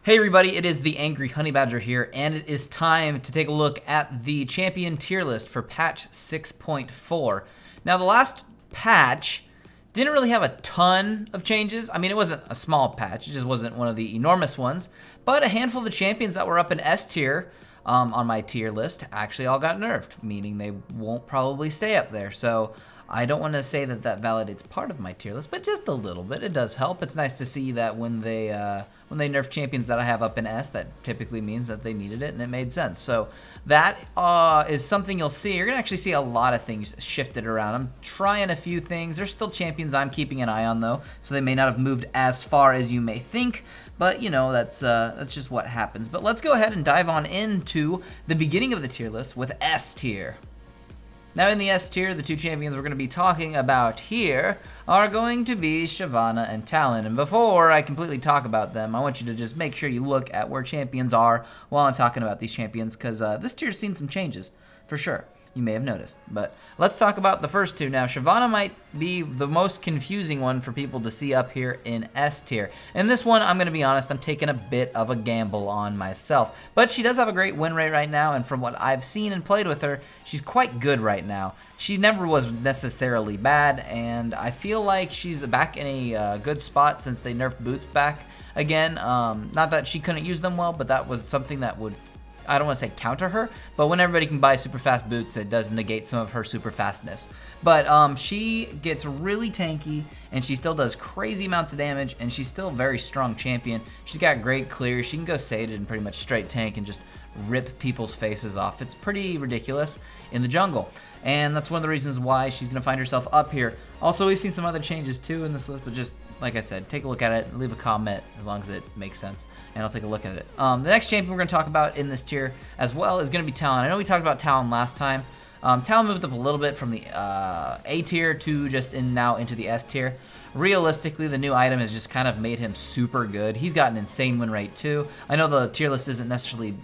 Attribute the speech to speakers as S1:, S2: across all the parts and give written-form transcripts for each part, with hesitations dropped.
S1: Hey everybody, it is the Angry Honey Badger here, and it is time to take a look at the champion tier list for patch 6.4. Now, the last patch didn't really have a ton of changes. I mean, it wasn't a small patch, it just wasn't one of the enormous ones, but a handful of the champions that were up in S tier on my tier list actually all got nerfed, meaning they won't probably stay up there. So I don't want to say that that validates part of my tier list, but just a little bit. It does help. It's nice to see that when they nerf champions that I have up in S, that typically means that they needed it and it made sense. So that is something you'll see. You're gonna actually see a lot of things shifted around. I'm trying a few things. There's still champions I'm keeping an eye on though, so they may not have moved as far as you may think. But you know, that's just what happens. But let's go ahead and dive on into the beginning of the tier list with S tier. Now in the S tier, the two champions we're going to be talking about here are going to be Shyvana and Talon. And before I completely talk about them, I want you to just make sure you look at where champions are while I'm talking about these champions, because this tier's seen some changes, for sure. You may have noticed. But let's talk about the first two now. Shyvana might be the most confusing one for people to see up here in S tier. And this one, I'm going to be honest, I'm taking a bit of a gamble on myself. But she does have a great win rate right now, and from what I've seen and played with her, she's quite good right now. She never was necessarily bad, and I feel like she's back in a good spot since they nerfed boots back again. Not that she couldn't use them well, but that was something that would, I don't want to say counter her, but when everybody can buy super fast boots, it does negate some of her super fastness. But she gets really tanky, and she still does crazy amounts of damage, and she's still a very strong champion. She's got great clear. She can go sated and pretty much straight tank and just rip people's faces off. It's pretty ridiculous in the jungle, and that's one of the reasons why she's going to find herself up here. Also, we've seen some other changes too in this list, but just like I said, take a look at it and leave a comment as long as it makes sense, and I'll take a look at it. The next champion we're going to talk about in this tier as well is going to be Talon. I know we talked about Talon last time. Talon moved up a little bit from the A tier to just now into the S tier. Realistically, the new item has just kind of made him super good. He's got an insane win rate too. I know the tier list isn't necessarily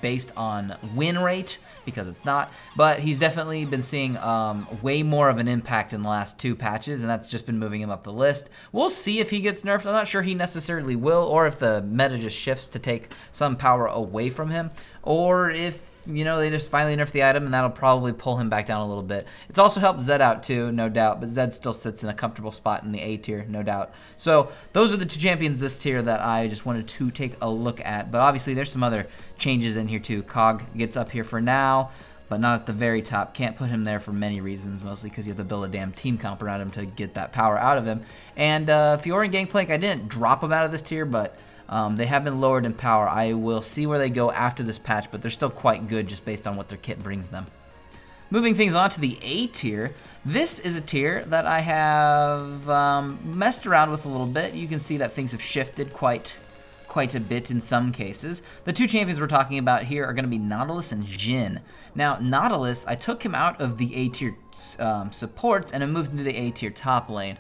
S1: based on win rate, because it's not, but he's definitely been seeing way more of an impact in the last two patches, and that's just been moving him up the list. We'll see if he gets nerfed. I'm not sure he necessarily will, or if the meta just shifts to take some power away from him, or if, you know, they just finally nerf the item, and that'll probably pull him back down a little bit. It's also helped Zed out too, no doubt, but Zed still sits in a comfortable spot in the A tier, no doubt. So those are the two champions this tier that I just wanted to take a look at, but obviously there's some other changes in here too. Cog gets up here for now, but not at the very top. Can't put him there for many reasons, mostly because you have to build a damn team comp around him to get that power out of him. And Fiora and Gangplank, I didn't drop him out of this tier, but they have been lowered in power. I will see where they go after this patch, but they're still quite good just based on what their kit brings them. Moving things on to the A tier, this is a tier that I have messed around with a little bit. You can see that things have shifted quite a bit in some cases. The two champions we're talking about here are going to be Nautilus and Jhin. Now, Nautilus, I took him out of the A tier supports and I moved into the A tier top lane,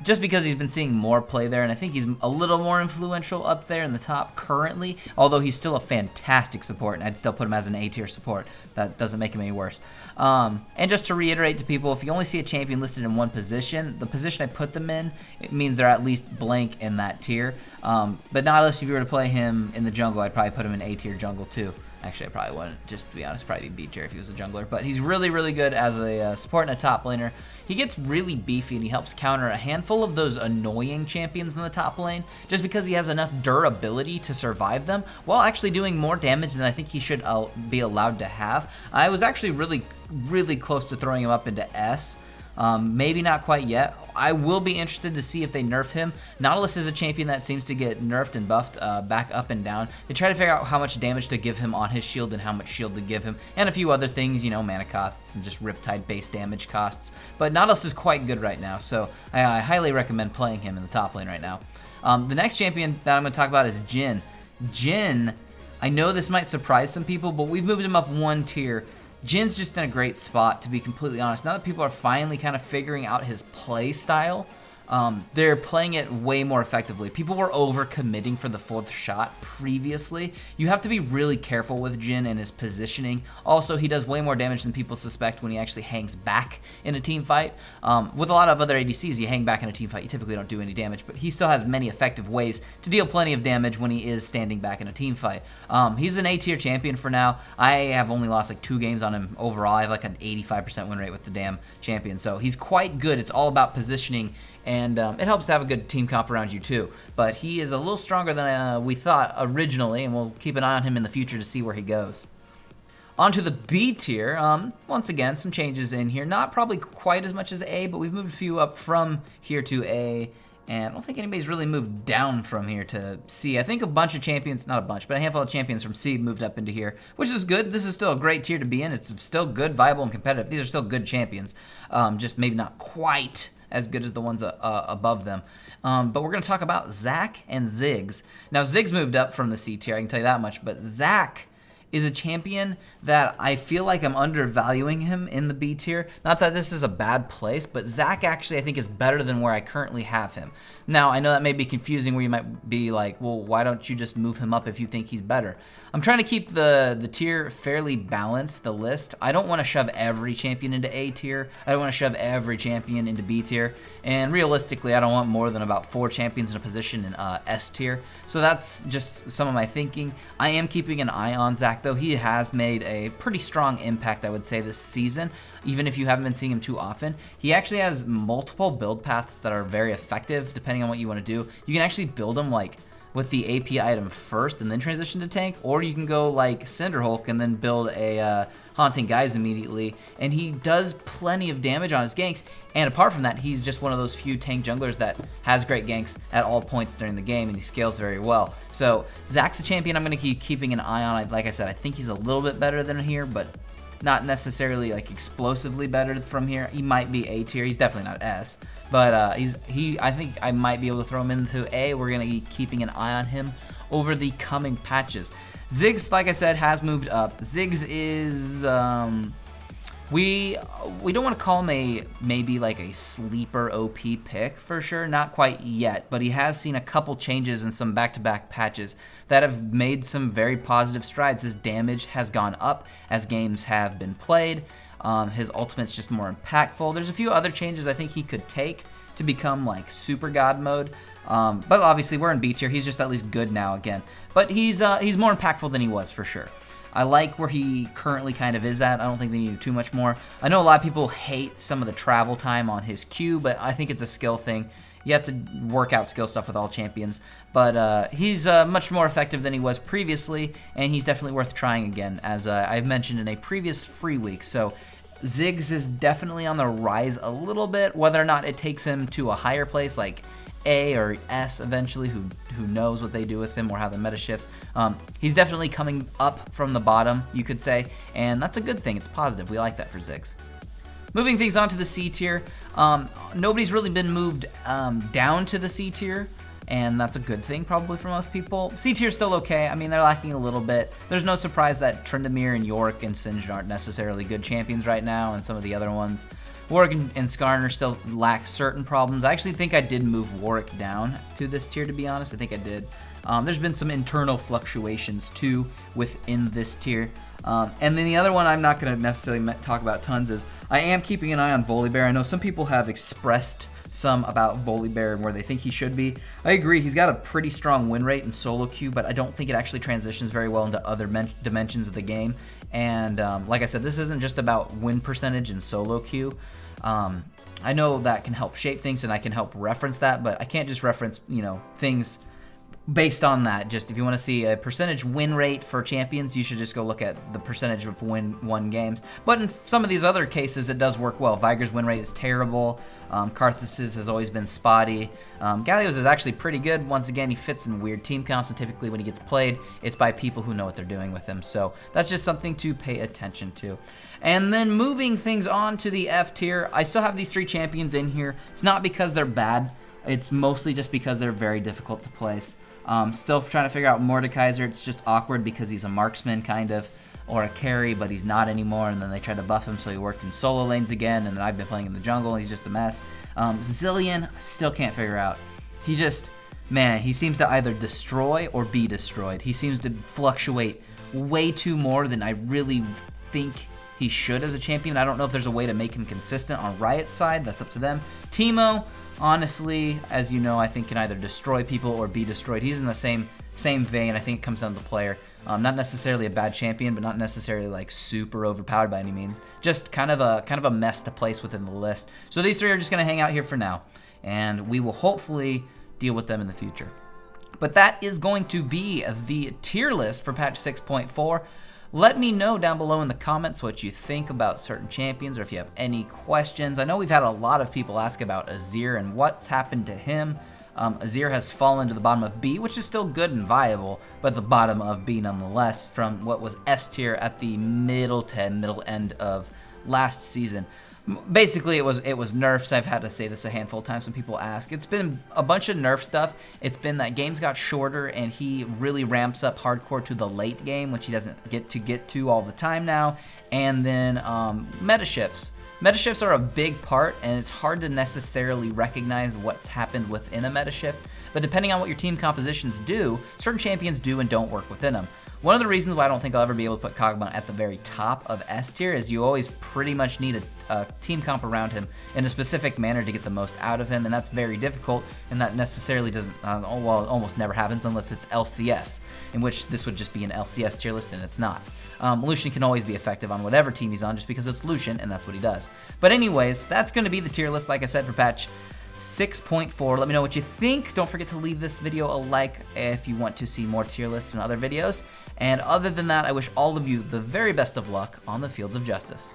S1: just because he's been seeing more play there, and I think he's a little more influential up there in the top currently, although he's still a fantastic support, and I'd still put him as an A-tier support. That doesn't make him any worse. And just to reiterate to people, if you only see a champion listed in one position, the position I put them in, it means they're at least blank in that tier. But Nautilus, if you were to play him in the jungle, I'd probably put him in A-tier jungle too. Actually, I probably wouldn't, just to be honest, probably be B-tier if he was a jungler. But he's really, really good as a support and a top laner. He gets really beefy, and he helps counter a handful of those annoying champions in the top lane, just because he has enough durability to survive them, while actually doing more damage than I think he should be allowed to have. I was actually really, really close to throwing him up into S. Maybe not quite yet. I will be interested to see if they nerf him. Nautilus is a champion that seems to get nerfed and buffed back up and down. They try to figure out how much damage to give him on his shield and how much shield to give him, and a few other things, you know, mana costs and just Riptide base damage costs. But Nautilus is quite good right now, so I highly recommend playing him in the top lane right now. The next champion that I'm going to talk about is Jhin. Jhin, I know this might surprise some people, but we've moved him up one tier. Jin's just in a great spot, to be completely honest. Now that people are finally kind of figuring out his play style, they're playing it way more effectively. People were over-committing for the 4th shot previously. You have to be really careful with Jhin and his positioning. Also, he does way more damage than people suspect when he actually hangs back in a team fight. With a lot of other ADCs, you hang back in a team fight, you typically don't do any damage, but he still has many effective ways to deal plenty of damage when he is standing back in a team fight. He's an A-tier champion for now. I have only lost like 2 games on him overall. I have like an 85% win rate with the damn champion, so he's quite good. It's all about positioning, and it helps to have a good team comp around you too. But he is a little stronger than we thought originally, and we'll keep an eye on him in the future to see where he goes. On to the B tier. Once again, some changes in here. Not probably quite as much as A, but we've moved a few up from here to A, and I don't think anybody's really moved down from here to C. I think a bunch of champions, not a bunch, but a handful of champions from C moved up into here, which is good. This is still a great tier to be in. It's still good, viable, and competitive. These are still good champions, just maybe not quite as good as the ones above them. But we're going to talk about Zac and Ziggs. Now, Ziggs moved up from the C tier, I can tell you that much, but Zac is a champion that I feel like I'm undervaluing him in the B tier. Not that this is a bad place, but Zac actually I think is better than where I currently have him. Now, I know that may be confusing where you might be like, well, why don't you just move him up if you think he's better? I'm trying to keep the tier fairly balanced, the list. I don't want to shove every champion into A tier. I don't want to shove every champion into B tier. And realistically, I don't want more than about 4 champions in a position in S tier. So that's just some of my thinking. I am keeping an eye on Zac, though. He has made a pretty strong impact, I would say, this season. Even if you haven't been seeing him too often, he actually has multiple build paths that are very effective depending on what you want to do. You can actually build him like with the AP item first and then transition to tank, or you can go like Cinderhulk and then build a Haunting Guise immediately, and he does plenty of damage on his ganks, and apart from that, he's just one of those few tank junglers that has great ganks at all points during the game, and he scales very well. So Zac's a champion I'm going to keep keeping an eye on. Like I said, I think he's a little bit better than here, but not necessarily like explosively better from here. He might be A tier. He's definitely not S, but I think I might be able to throw him into A. We're gonna be keeping an eye on him over the coming patches. Ziggs, like I said, has moved up. Ziggs is we don't want to call him maybe like a sleeper OP pick for sure, not quite yet, but he has seen a couple changes in some back-to-back patches that have made some very positive strides. His damage has gone up as games have been played. His ultimate's just more impactful. There's a few other changes I think he could take to become like super god mode. But obviously we're in B tier. He's just at least good now again. But he's more impactful than he was for sure. I like where he currently kind of is at. I don't think they need too much more. I know a lot of people hate some of the travel time on his Q, but I think it's a skill thing. You have to work out skill stuff with all champions. But he's much more effective than he was previously, and he's definitely worth trying again, as I've mentioned in a previous free week. So Ziggs is definitely on the rise a little bit. Whether or not it takes him to a higher place like A or S eventually, who knows what they do with him or how the meta shifts. He's definitely coming up from the bottom, you could say, and that's a good thing. It's positive. We like that for Ziggs. Moving things on to the C tier, nobody's really been moved down to the C tier, and that's a good thing probably for most people. C tier's still okay. I mean, they're lacking a little bit. There's no surprise that Tryndamere and Yorick and Singed aren't necessarily good champions right now, and some of the other ones. Warwick and Skarner still lack certain problems. I actually think I did move Warwick down to this tier, to be honest. I think I did. There's been some internal fluctuations, too, within this tier. And then the other one I'm not going to necessarily talk about tons is I am keeping an eye on Volibear. I know some people have expressed some about Volibear and where they think he should be. I agree, he's got a pretty strong win rate in solo queue, but I don't think it actually transitions very well into other dimensions of the game. And like I said, this isn't just about win percentage in solo queue. I know that can help shape things and I can help reference that, but I can't just reference, things based on that. Just if you want to see a percentage win rate for champions, you should just go look at the percentage of won games. But in some of these other cases, it does work well. Viger's win rate is terrible. Karthus's has always been spotty. Galio's is actually pretty good. Once again, he fits in weird team comps, and typically when he gets played, it's by people who know what they're doing with him. So that's just something to pay attention to. And then moving things on to the F tier, I still have these 3 champions in here. It's not because they're bad. It's mostly just because they're very difficult to place. Still trying to figure out Mordekaiser. It's just awkward because he's a marksman, kind of. or a carry, but he's not anymore, and then they tried to buff him so he worked in solo lanes again, and then I've been playing in the jungle, and he's just a mess. Zilean, still can't figure out. He just, man, he seems to either destroy or be destroyed. He seems to fluctuate way too more than I really think he should as a champion. I don't know if there's a way to make him consistent on Riot's side. That's up to them. Teemo, honestly, as you know, I think can either destroy people or be destroyed. He's in the same vein. I think it comes down to the player. Not necessarily a bad champion, but not necessarily like super overpowered by any means. Just kind of a mess to place within the list. So these three are just going to hang out here for now, and we will hopefully deal with them in the future. But that is going to be the tier list for patch 6.4. Let me know down below in the comments what you think about certain champions, or if you have any questions. I know we've had a lot of people ask about Azir and what's happened to him. Azir has fallen to the bottom of B, which is still good and viable, but the bottom of B nonetheless, from what was S tier at the middle end of last season. Basically, it was nerfs. I've had to say this a handful of times when people ask. It's been a bunch of nerf stuff. It's been that games got shorter, and he really ramps up hardcore to the late game, which he doesn't get to all the time now. And then meta shifts. Meta shifts are a big part, and it's hard to necessarily recognize what's happened within a meta shift. But depending on what your team compositions do, certain champions do and don't work within them. One of the reasons why I don't think I'll ever be able to put Kog'Maw at the very top of S tier is you always pretty much need a team comp around him in a specific manner to get the most out of him, and that's very difficult, and that necessarily doesn't, well, it almost never happens unless it's LCS, in which this would just be an LCS tier list, and it's not. Lucian can always be effective on whatever team he's on just because it's Lucian, and that's what he does. But anyways, that's going to be the tier list, like I said, for patch 6.4. Let me know what you think. Don't forget to leave this video a like if you want to see more tier lists and other videos. And other than that, I wish all of you the very best of luck on the fields of justice.